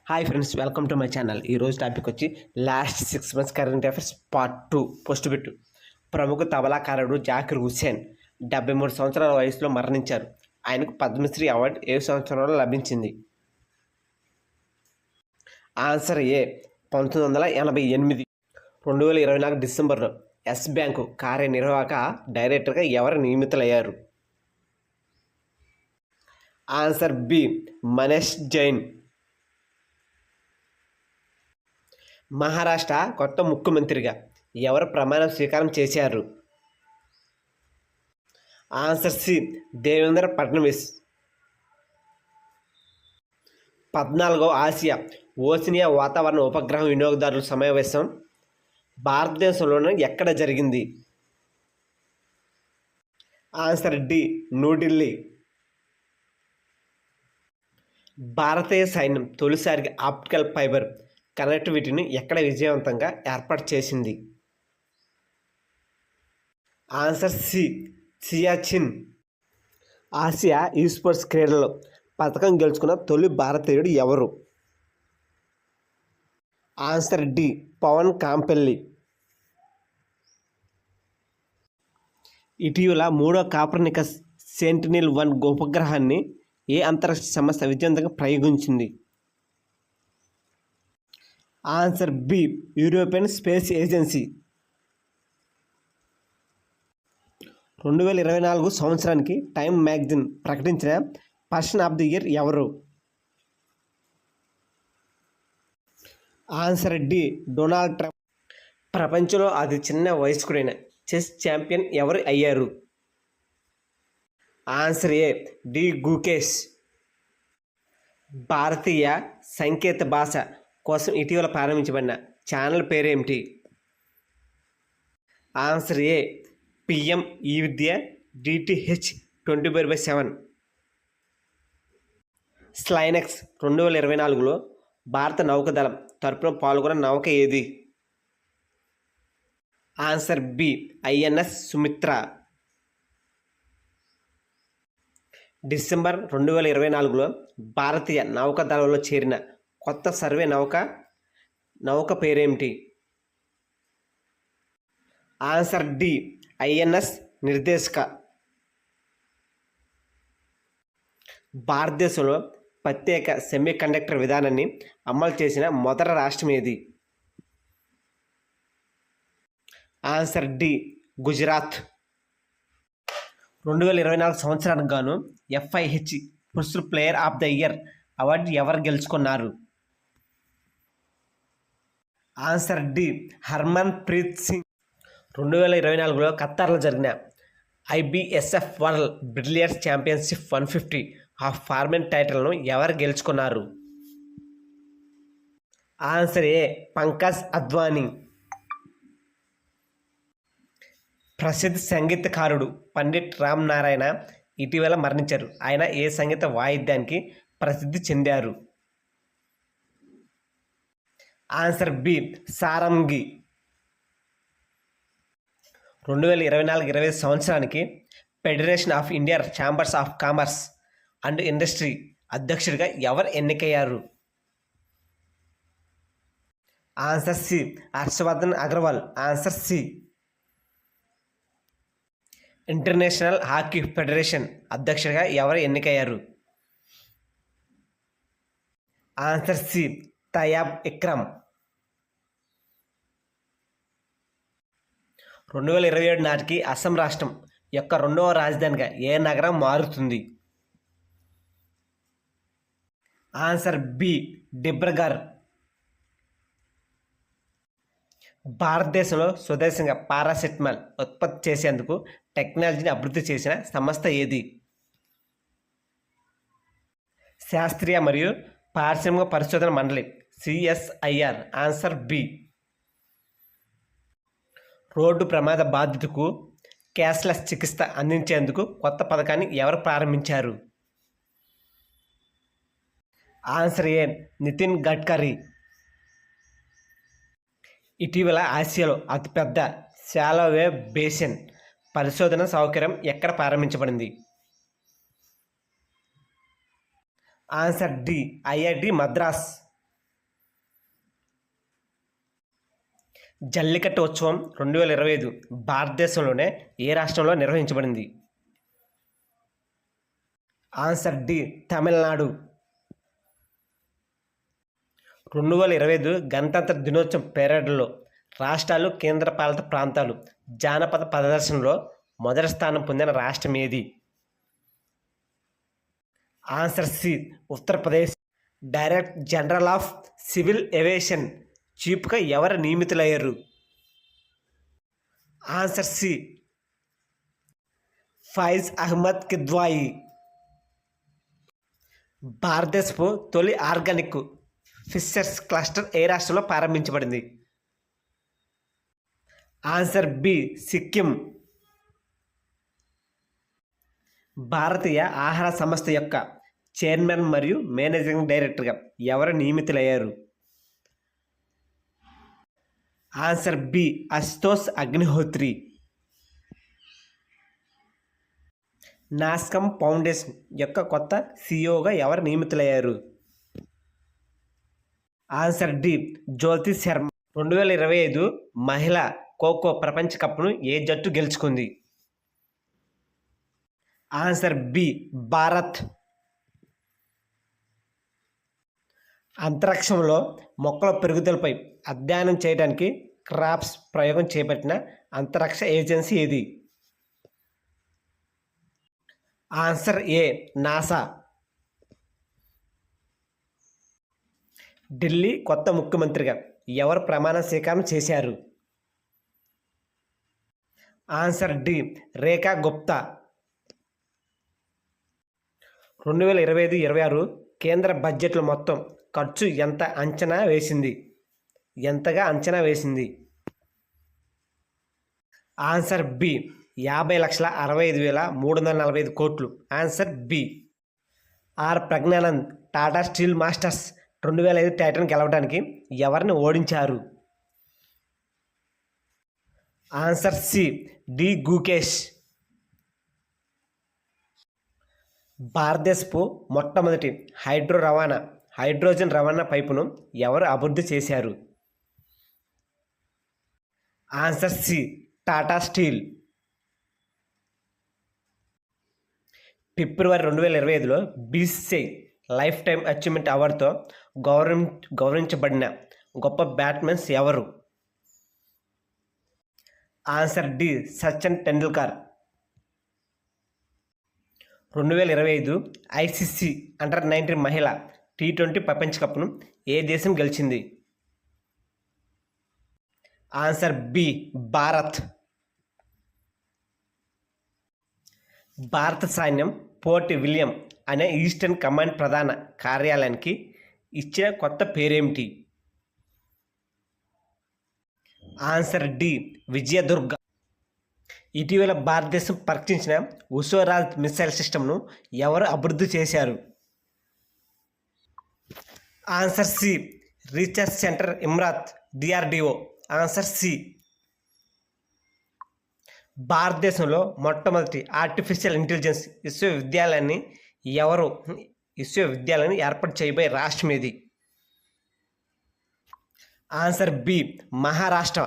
Hi friends, welcome to my channel. ఈరోజు topic వచ్చి last 6 months current affairs part 2 post పెట్టు. ప్రముఖ తబలాకారుడు జాకిర్ హుస్సేన్ 73 సంవత్సరాల వయసులో మరణించారు. ఆయనకు పద్మశ్రీ అవార్డు ఏ సంవత్సరంలో లభించింది? ఆన్సర్ ఏ 1988. 2024 డిసెంబర్లో ఎస్ బ్యాంకు కార్యనిర్వాహక డైరెక్టర్గా ఎవరు నియమితులయ్యారు? Answer B Manish Jain. మహారాష్ట్ర కొత్త ముఖ్యమంత్రిగా ఎవరు ప్రమాణ స్వీకారం చేశారు? Answer C Devendra Fadnavis. 14వ ఆసియా ఓసినియా వాతావరణ ఉపగ్రహం వినియోగదారుల సమావేశం భారతదేశంలోనే ఎక్కడ జరిగింది? Answer D New Delhi. భారతీయ సైన్యం తొలిసారిగా ఆప్టికల్ ఫైబర్ కనెక్టివిటీని ఎక్కడ విజయవంతంగా ఏర్పాటు చేసింది? Answer C Siachen. ఆసియా ఈస్పోర్ట్స్ క్రీడల్లో పథకం గెలుచుకున్న తొలి భారతీయుడు ఎవరు? Answer D Pavan Kampelli. ఇటీవల 3వ కాపర్నికస్ సెంటినెల్-1 ఉపగ్రహాన్ని ఏ అంతరిక్ష సంస్థ విజయవంతంగా ప్రయోగించింది? Answer B European space agency. 2024 సంవత్సరానికి టైమ్ మ్యాగజైన్ ప్రకటించిన పర్సన్ ఆఫ్ ది ఇయర్ ఎవరు? Answer D Donald Trump. ప్రపంచంలో అతి చిన్న వయస్కుడైన చెస్ ఛాంపియన్ ఎవరు అయ్యారు? Answer A D Gukesh. భారతీయ సంకేత భాష కోసం ఇటీవల ప్రారంభించబడిన ఛానల్ పేరేమిటి? ఆన్సర్ ఏ పిఎం ఈ విద్య డిటిహెచ్ 24/7. స్లైనెక్స్ 2024లో భారత నౌకాదళం తరపున పాల్గొన్న నౌక ఏది? Answer B INS Sumitra. December 2024లో భారతీయ నౌకాదళంలో చేరిన కొత్త సర్వే నౌక పేరేమిటి? Answer D INS Nirdeshak. భారతదేశంలో ప్రత్యేక సెమీకండక్టర్ విధానాన్ని అమలు చేసిన మొదటి రాష్ట్రం ఏది? Answer D Gujarat. 2024 సంవత్సరానికి గాను ఎఫ్ఐహెచ్ పురుషుల player of the year award ఎవరు గెలుచుకున్నారు? Answer D Harmanpreet Singh. 2024లో ఖత్తర్లో జరిగిన IBSF world billiards championship 150 of format టైటిల్ను ఎవరు గెలుచుకున్నారు? Answer A Pankaj Advani. ప్రసిద్ధ సంగీతకారుడు పండిట్ రామ్ నారాయణ ఇటీవల మరణించారు. ఆయన ఏ సంగీత వాయిద్యానికి ప్రసిద్ధి చెందారు? Answer B Sarangi. 2024-25 సంవత్సరానికి federation of India chambers of commerce and industry అధ్యక్షుడిగా ఎవరు ఎన్నికయ్యారు? Answer C Harshavardhan Agarwal. Answer C. International hockey federation అధ్యక్షుడిగా ఎవరు ఎన్నికయ్యారు? Answer C తయాబ్ Ikram. 2027 నాటికి అస్సాం రాష్ట్రం యొక్క 2వ రాజధానిగా ఏ నగరం మారుతుంది? Answer B Dibrugarh. భారతదేశంలో స్వదేశంగా పారాసెటమాల్ ఉత్పత్తి చేసేందుకు టెక్నాలజీని అభివృద్ధి చేసిన సంస్థ ఏది? శాస్త్రీయ మరియు పారిశ్రామిక పరిశోధన మండలి సిఎస్ఐఆర్. Answer B. రోడ్డు ప్రమాద బాధితులకు క్యాష్లెస్ చికిత్స అందించేందుకు కొత్త పథకాన్ని ఎవరు ప్రారంభించారు? ఆన్సర్ ఏ నితిన్ గడ్కరీ. ఇటీవల ఆసియాలో అతిపెద్ద షాలో వేవ్ బేసిన్ పరిశోధన సౌకర్యం ఎక్కడ ప్రారంభించబడింది? Answer D IIT Madras. Jallikattu ఉత్సవం 2025 భారతదేశంలోనే ఏ రాష్ట్రంలో నిర్వహించబడింది? Answer D Tamil Nadu. 2025 గణతంత్ర దినోత్సవం పెరేడ్లో రాష్ట్రాలు కేంద్రపాలిత ప్రాంతాలు జానపద ప్రదర్శనలో మొదటి స్థానం పొందిన రాష్ట్రం ఏది? Answer C Uttar Pradesh. Director general of civil aviation చీఫ్గా ఎవరు నియమితులయ్యారు? Answer C Faiz Ahmed Kidwai. భారతదేశపు తొలి ఆర్గానిక్ ఫిషర్స్ క్లస్టర్ ఏ రాష్ట్రంలో ప్రారంభించబడింది? Answer B Sikkim. భారతీయ ఆహార సంస్థ యొక్క చైర్మన్ మరియు మేనేజింగ్ డైరెక్టర్గా ఎవరు నియమితులయ్యారు? Answer B Ashutosh Agnihotri. NASSCOM foundation యొక్క కొత్త సిఇఓగా ఎవరు నియమితులయ్యారు? ఆన్సర్ డి జ్యోతి శర్మ. 2025 మహిళా ఖోఖో ప్రపంచ కప్ను ఏ జట్టు గెలుచుకుంది? Answer B Bharat. అంతరిక్షంలో మొక్కల పెరుగుదలపై అధ్యయనం చేయడానికి క్రాప్స్ ప్రయోగం చేపట్టిన అంతరిక్ష ఏజెన్సీ ఏది? ఆన్సర్ ఏ నాసా. ఢిల్లీ కొత్త ముఖ్యమంత్రిగా ఎవరు ప్రమాణ స్వీకారం చేశారు? ఆన్సర్ డి రేఖా గుప్తా. 2025-26 కేంద్ర బడ్జెట్లో మొత్తం ఖర్చు ఎంతగా అంచనా వేసింది? ఆన్సర్ బి 50,65,345 కోట్లు. Answer B. R Praggnanandhaa Tata steel masters 2005 title గెలవడానికి ఎవరిని ఓడించారు? Answer C D Gukesh. భారతదేశపు మొట్టమొదటి హైడ్రోజన్ రవాణా పైపును ఎవరు అభివృద్ధి చేశారు? Answer C Tata steel. ఫిబ్రవరి 2025లో బీసీసీఐ లైఫ్ టైమ్ అచీవ్మెంట్ అవార్డుతో గౌరవించబడిన గొప్ప బ్యాట్స్మెన్స్ ఎవరు? Answer D Sachin Tendulkar. 2025 ICC under nineteen మహిళా T20 ప్రపంచ కప్ను ఏ దేశం గెలిచింది? Answer B Bharat. భారత సైన్యం పోర్ట్ విలియం అనే ఈస్టర్న్ కమాండ్ ప్రధాన కార్యాలయానికి ఇచ్చిన కొత్త పేరేమిటి? Answer D Vijaydurg. ఇటీవల భారతదేశం పరీక్షించిన ఉషోరాజ్ మిసైల్ సిస్టమ్ను ఎవరు అభివృద్ధి చేశారు? Answer C research centre Imarat DRDO. Answer C. భారతదేశంలో మొట్టమొదటి ఆర్టిఫిషియల్ ఇంటెలిజెన్స్ విశ్వవిద్యాలయాన్ని ఏర్పాటు చేయబోయే రాష్ట్రం ఏది? Answer B Maharashtra.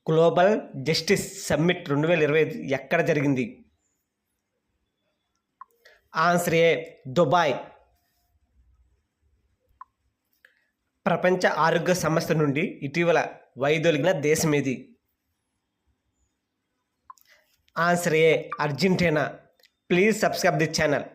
Global justice summit 2025 ఎక్కడ జరిగింది? Answer A Dubai. ప్రపంచ ఆరోగ్య సంస్థ నుండి ఇటీవల వైదొలిగిన దేశం ఏది? Answer A Argentina. Please subscribe the channel.